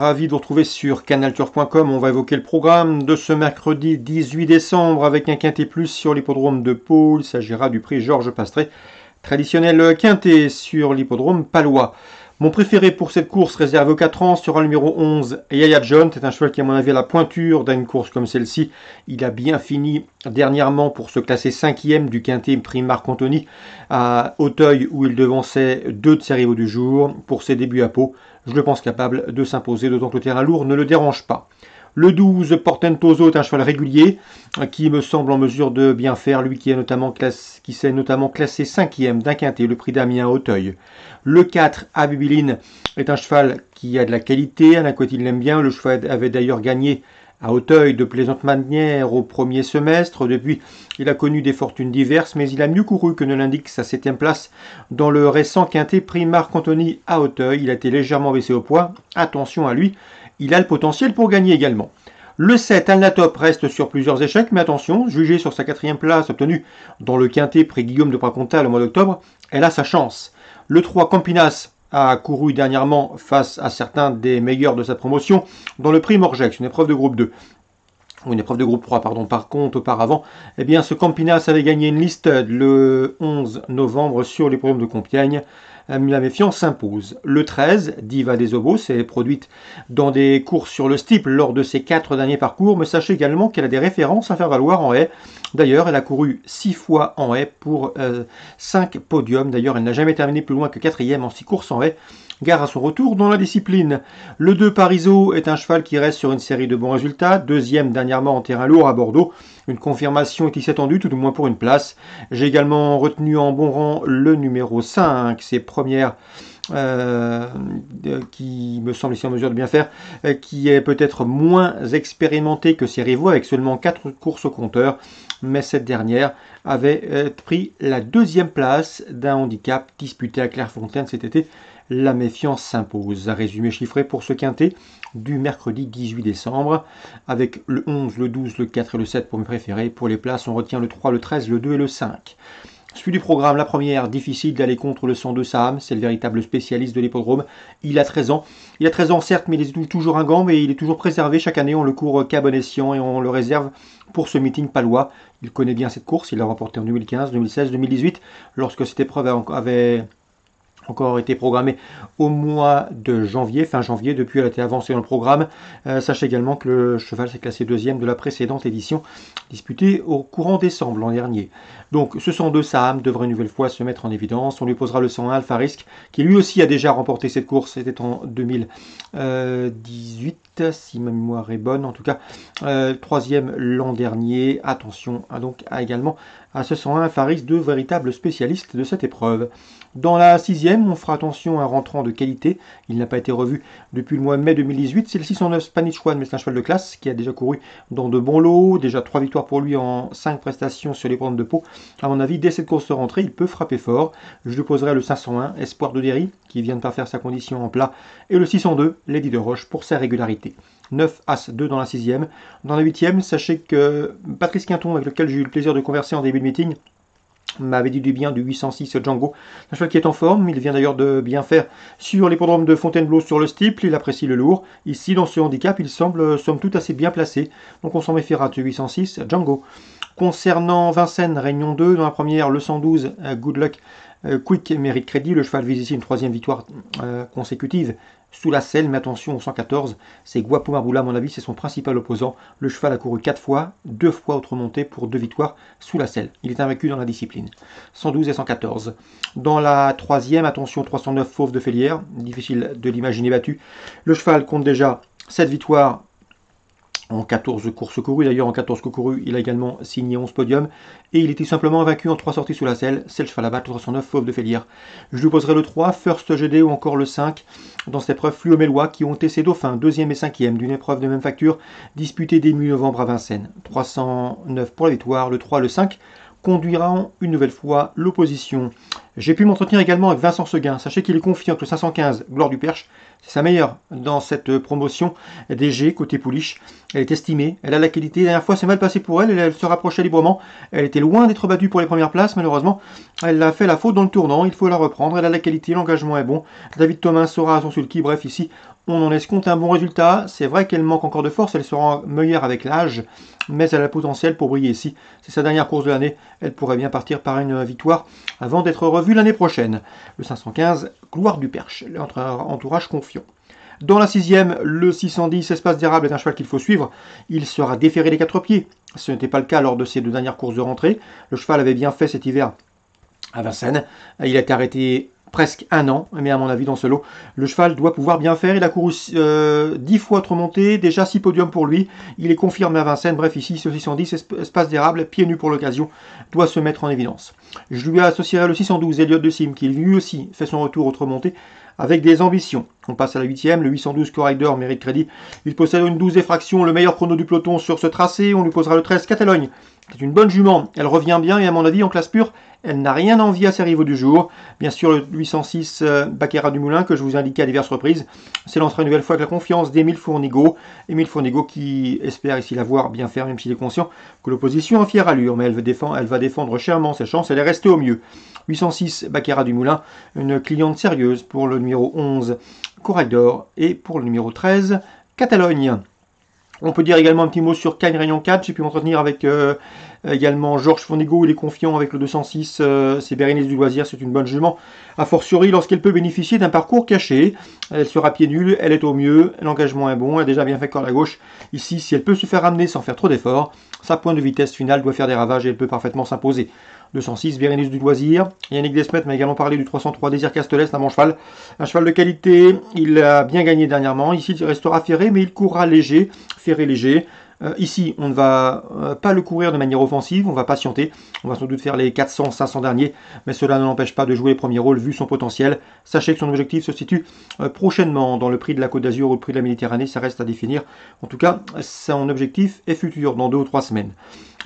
Ravi de vous retrouver sur canalturf.com. On va évoquer le programme de ce mercredi 18 décembre avec un quintet plus sur l'hippodrome de Pau. Il s'agira du prix Georges Pastré, traditionnel quintet sur l'hippodrome palois. Mon préféré pour cette course réservée aux 4 ans sera le numéro 11, Yaya John. C'est un cheval qui, à mon avis, a la pointure d'une course comme celle-ci. Il a bien fini dernièrement pour se classer 5e du quintet prix Marc-Anthony à Auteuil, où il devançait 2 de ses rivaux du jour. Pour ses débuts à Pau, je le pense capable de s'imposer, d'autant que le terrain lourd ne le dérange pas. Le 12, Portentoso, est un cheval régulier qui me semble en mesure de bien faire, lui qui s'est notamment classé 5e d'un quintet, le prix d'Amiens à Auteuil. Le 4, Abubiline, est un cheval qui a de la qualité, Alain Cotil l'aime bien, le cheval avait d'ailleurs gagné à Auteuil de plaisante manière au premier semestre. Depuis, il a connu des fortunes diverses, mais il a mieux couru que ne l'indique sa 7e place dans le récent quintet prix Marc-Anthony à Auteuil. Il a été légèrement baissé au poids, attention à lui, il a le potentiel pour gagner également. Le 7, Alnatop, reste sur plusieurs échecs, mais attention, jugé sur sa 4e place obtenue dans le quintet prix Guillaume de Pracontal au mois d'octobre, elle a sa chance. Le 3, Campinas, a couru dernièrement face à certains des meilleurs de sa promotion dans le prix Morgex, une épreuve de groupe 2. Ou une épreuve de groupe 3, pardon. Par contre, auparavant, eh bien, ce Campinas avait gagné une liste le 11 novembre sur les programmes de Compiègne. La méfiance s'impose. Le 13, Diva des Obos, s'est produite dans des courses sur le steeple lors de ses 4 derniers parcours, mais sachez également qu'elle a des références à faire valoir en haie. D'ailleurs, elle a couru 6 fois en haie pour 5 podiums. D'ailleurs, elle n'a jamais terminé plus loin que 4e en 6 courses en haie. Gare à son retour dans la discipline. Le 2, Pariso, est un cheval qui reste sur une série de bons résultats. 2e dernièrement en terrain lourd à Bordeaux. Une confirmation est ici attendue, tout au moins pour une place. J'ai également retenu en bon rang le numéro 5, ses premières qui me semble ici en mesure de bien faire, qui est peut-être moins expérimenté que ses rivaux avec seulement 4 courses au compteur, mais cette dernière avait pris la 2e place d'un handicap disputé à Clairefontaine cet été. La méfiance s'impose. Un résumé chiffré pour ce quintet du mercredi 18 décembre, avec le 11, le 12, le 4 et le 7 pour mes préférés. Pour les places, on retient le 3, le 13, le 2 et le 5. Suite du programme, la première, difficile d'aller contre le 102 Saham, c'est le véritable spécialiste de l'hippodrome. Il a 13 ans. Il a 13 ans certes, mais il est toujours un gant, mais il est toujours préservé. Chaque année, on le court qu'à bon escient et on le réserve pour ce meeting palois. Il connaît bien cette course, il l'a remporté en 2015, 2016, 2018, lorsque cette épreuve avait encore été programmée au mois de janvier, fin janvier. Depuis, elle a été avancée dans le programme. Sachez également que le cheval s'est classé 2e de la précédente édition, disputée au courant décembre l'an dernier. Donc ce 102 Saham devrait une nouvelle fois se mettre en évidence. On lui posera le 101 Alpha Risk, qui lui aussi a déjà remporté cette course. C'était en 2018, si ma mémoire est bonne. En tout cas, 3e l'an dernier. Attention donc également à ce 101 Alpha Risk, deux véritables spécialistes de cette épreuve. Dans la 6e, on fera attention à un rentrant de qualité. Il n'a pas été revu depuis le mois de mai 2018. C'est le 609 Spanish One, mais c'est un cheval de classe qui a déjà couru dans de bons lots. Déjà 3 victoires pour lui en 5 prestations sur les programmes de Pau. À mon avis, dès cette course de rentrée, il peut frapper fort. Je lui poserai le 501 Espoir de Derry, qui vient de pas faire sa condition en plat, et le 602 Lady de Roche pour sa régularité. 9 As 2 dans la 6e. Dans la 8e, sachez que Patrice Quinton, avec lequel j'ai eu le plaisir de converser en début de meeting, m'avait dit du bien du 806 Django, un cheval qui est en forme. Il vient d'ailleurs de bien faire sur l'hippodrome de Fontainebleau sur le steeple. Il apprécie le lourd. Ici, dans ce handicap, il semble somme toute assez bien placé. Donc on s'en méfiera de 806 Django. Concernant Vincennes, Réunion 2, dans la première, le 112 Good Luck Quick mérite crédit. Le cheval vise ici une 3e victoire consécutive sous la selle, mais attention au 114, c'est Guapo Marboula, à mon avis, c'est son principal opposant. Le cheval a couru 4 fois, 2 fois autre montée pour 2 victoires sous la selle. Il est invaincu dans la discipline. 112 et 114. Dans la 3e, attention, 309 Fauve de Félière, difficile de l'imaginer battu. Le cheval compte déjà 7 victoires en 14 courses courues. D'ailleurs, en 14 courses courues, il a également signé 11 podiums. Et il était simplement vaincu en 3 sorties sous la selle. C'est le cheval à battre, 309 Fauve de Félière. Je lui poserai le 3, First GD ou encore le 5 dans cette épreuve Fluomélois qui ont été ses dauphins, 2e et 5e d'une épreuve de même facture disputée début novembre à Vincennes. 309 pour la victoire, le 3, le 5 conduiront une nouvelle fois l'opposition. J'ai pu m'entretenir également avec Vincent Seguin. Sachez qu'il est confiant que le 515 Gloire du Perche C'est sa meilleure dans cette promotion DG côté pouliche. Elle est estimée, elle a la qualité. La dernière fois, c'est mal passé pour elle, elle se rapprochait librement. Elle était loin d'être battue pour les premières places, malheureusement. Elle a fait la faute dans le tournant, il faut la reprendre. Elle a la qualité, l'engagement est bon. David Thomas saura à son sulky. Bref, ici, on en escompte un bon résultat. C'est vrai qu'elle manque encore de force, elle sera meilleure avec l'âge, mais elle a le potentiel pour briller ici. C'est sa dernière course de l'année, elle pourrait bien partir par une victoire avant d'être revue l'année prochaine. Le 515, Gloire du Perche, entourage confiant. Dans la sixième, le 610 Espace d'érable est un cheval qu'il faut suivre. Il sera déféré des 4 pieds. Ce n'était pas le cas lors de ses 2 dernières courses de rentrée. Le cheval avait bien fait cet hiver à Vincennes. Il a été arrêté presque 1 an, mais à mon avis dans ce lot, le cheval doit pouvoir bien faire. Il a couru 10 fois trop monté, déjà 6 podiums pour lui. Il est confirmé à Vincennes. Bref, ici, ce 610 Espace d'érable, pieds nus pour l'occasion, doit se mettre en évidence. Je lui associerai le 612 Elliott de Sim, qui lui aussi fait son retour au trop monté avec des ambitions. On passe à la 8e, le 812 Corridor mérite crédit. Il possède une 12 effraction, le meilleur chrono du peloton sur ce tracé. On lui posera le 13 Catalogne. C'est une bonne jument, elle revient bien et à mon avis en classe pure, elle n'a rien à envier à ses rivaux du jour. Bien sûr le 806 Baccarat du Moulin que je vous indiquais à diverses reprises, s'élancera une nouvelle fois avec la confiance d'Émile Fournigaud. Émile Fournigaud qui espère ici la voir bien faire, même s'il est conscient que l'opposition a fière allure, mais elle va défendre chèrement ses chances, elle est restée au mieux. 806 Baccarat du Moulin, une cliente sérieuse pour le numéro 11 Corridor et pour le numéro 13 Catalogne. On peut dire également un petit mot sur Cagne Rayon 4. J'ai pu m'entretenir avec également Georges Fournigaud. Il est confiant avec le 206. C'est Bérénice du Loisir. C'est une bonne jument. A fortiori, lorsqu'elle peut bénéficier d'un parcours caché. Elle sera pied nul. Elle est au mieux. L'engagement est bon. Elle a déjà bien fait corde à gauche. Ici, si elle peut se faire ramener sans faire trop d'efforts, sa pointe de vitesse finale doit faire des ravages et elle peut parfaitement s'imposer. 206, Bérénice du Loisir. Yannick Desmet m'a également parlé du 303 Désir Castelès, un bon cheval. Un cheval de qualité, il a bien gagné dernièrement. Ici, il restera ferré, mais il courra léger, ferré léger. Ici, on ne va pas le courir de manière offensive, on va patienter. On va sans doute faire les 400, 500 derniers, mais cela ne l'empêche pas de jouer les premiers rôles vu son potentiel. Sachez que son objectif se situe prochainement dans le prix de la Côte d'Azur ou le prix de la Méditerranée, ça reste à définir. En tout cas, son objectif est futur, dans 2 ou 3 semaines.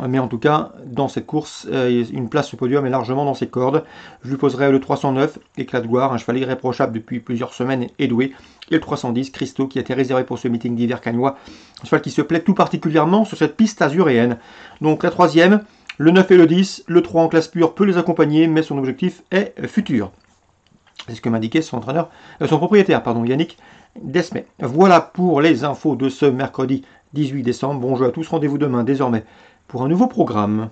Mais en tout cas, dans cette course, une place au podium est largement dans ses cordes. Je lui poserai le 309, Éclat de gloire, un cheval irréprochable depuis plusieurs semaines et doué. Et le 310, Christo, qui a été réservé pour ce meeting d'hiver cagnois. Un cheval qui se plaît tout particulièrement sur cette piste azuréenne. Donc la 3e, le 9 et le 10, le 3 en classe pure peut les accompagner, mais son objectif est futur. C'est ce que m'indiquait son propriétaire, Yannick Desmet. Voilà pour les infos de ce mercredi 18 décembre. Bon jeu à tous, rendez-vous demain désormais pour un nouveau programme.